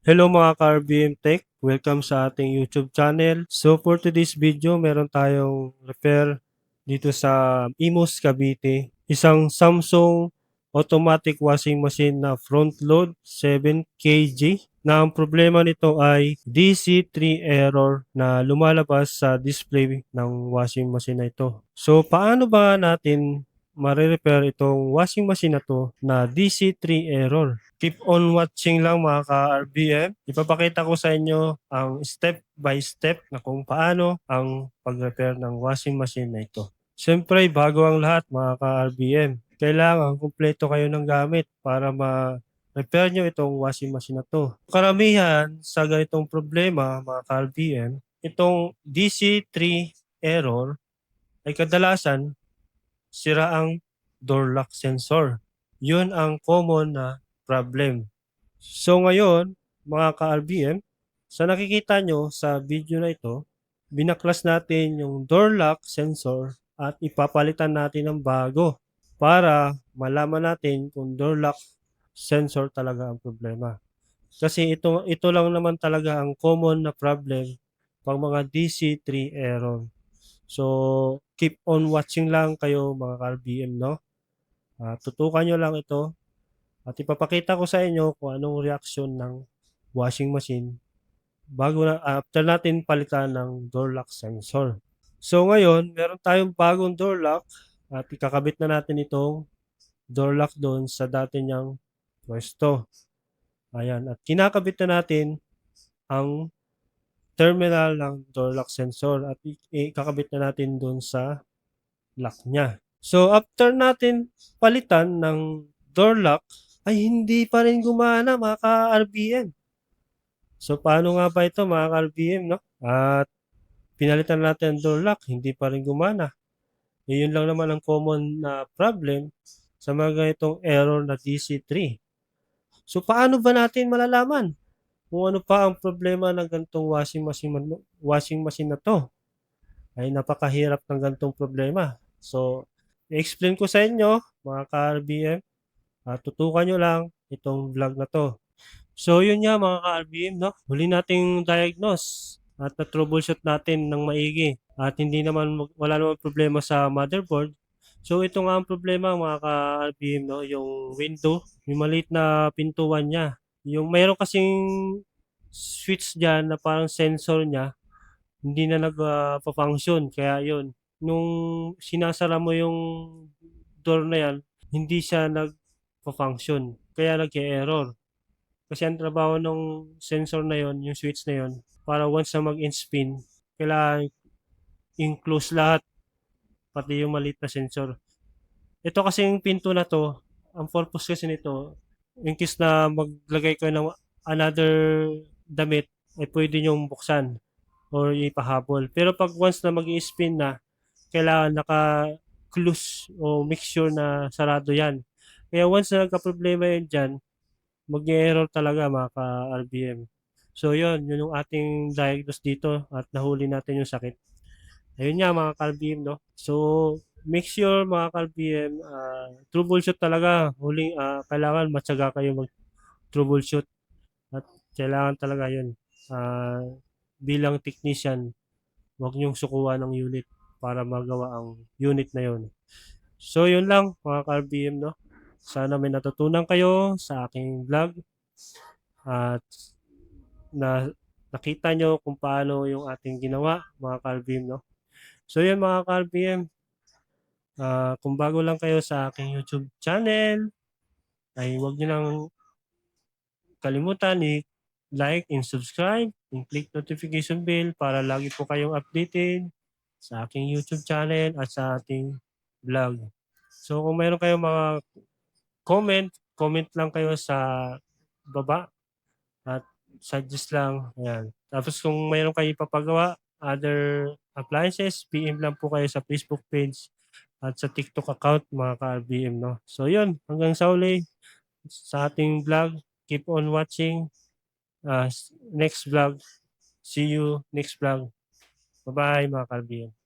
Hello mga ka-RBM Tech, welcome sa ating YouTube channel. So for today's video, meron tayong repair dito sa Imus, Cavite. Isang Samsung automatic washing machine na front load 7 kg na ang problema nito ay DC3 error na lumalabas sa display ng washing machine na ito. So paano ba natin mare-repair itong washing machine na to na DC3 error? Keep on watching lang mga ka-RBM. Ipapakita ko sa inyo ang step by step na kung paano ang pag-repair ng washing machine na ito. Siyempre, bago ang lahat mga ka-RBM, kailangan kumpleto kayo ng gamit para ma-repair nyo itong washing machine na to. Karamihan sa ganitong problema mga ka-RBM, itong DC3 error ay kadalasan sira ang door lock sensor. Yun ang common na problem. So ngayon, mga ka-RBM, sa nakikita nyo sa video na ito, binaklas natin yung door lock sensor at ipapalitan natin ng bago para malaman natin kung door lock sensor talaga ang problema. Kasi ito lang naman talaga ang common na problem pag mga DC3 error. So, keep on watching lang kayo mga ka-RBM, no? Tutukan nyo lang ito at ipapakita ko sa inyo kung anong reaksyon ng washing machine after natin palitan ng door lock sensor. So ngayon, meron tayong bagong door lock at ikakabit na natin itong door lock doon sa dati niyang pwesto. Ayan, at kinakabit na natin ang terminal ng door lock sensor at ikakabit na natin doon sa lock niya. So after natin palitan ng door lock, ay hindi pa rin gumana mga ka-RBM. So paano nga ba ito mga ka-RBM, no? At pinalitan natin ang door lock, hindi pa rin gumana. Yun lang naman ang common na problem sa mga ganitong error na DC3. So paano ba natin malalaman kung ano pa ang problema ng ganitong washing machine na to? Ay napakahirap ng ganitong problema. So, i-explain ko sa inyo mga ka-RBM at tutukan nyo lang itong vlog na to. So yun nga mga ka-RBM, no? Huli nating diagnose at na-troubleshoot natin ng maigi at wala naman problema sa motherboard. So ito nga ang problema mga ka-RBM, no? Yung window, yung maliit na pintuan niya. Yung mayroon kasing switch dyan na parang sensor niya, hindi na nagpa-function. Kaya yun, nung sinasara mo yung door na yan, hindi siya nagpa-function. Kaya nag-error. Kasi ang trabaho ng sensor na yon, yung switch na yon, para once na mag-in-spin, kailangan i-close lahat, pati yung maliit na sensor. Ito kasing pinto na to, ang purpose kasi nito, in case na maglagay ko ng another damit, ay pwede nyong buksan or ipahabol. Pero pag once na mag-i-spin na, kailangan naka-close o make sure na sarado yan. Kaya once na nagka-problema yun dyan, mag-error talaga mga ka-RBM. So yun yung ating diagnose dito at nahuli natin yung sakit. Ayun nga mga ka-RBM, no? So make sure mga ka-RBM, troubleshoot talaga. Kailangan matyaga kayo mag-troubleshoot at kailangan talaga yun. Bilang technician, huwag niyong sukuan ng unit para magawa ang unit na yun. So yun lang mga ka-RBM, no? Sana may natutunan kayo sa aking vlog at na nakita nyo kung paano yung ating ginawa mga ka-RBM, no? So yun mga ka-RBM, kung bago lang kayo sa aking YouTube channel, ay huwag nyo lang kalimutan i-like and subscribe and click notification bell para lagi po kayong updated sa aking YouTube channel at sa ating vlog. So kung mayroon kayong mga comment lang kayo sa baba at suggest lang. Ayan. Tapos kung mayroon kayo ipapagawa, other appliances, PM lang po kayo sa Facebook page at sa TikTok account mga ka-RBM, no? So yun, hanggang sa uli sa ating vlog. Keep on watching. Next vlog. See you next vlog. Bye-bye mga ka-RBM.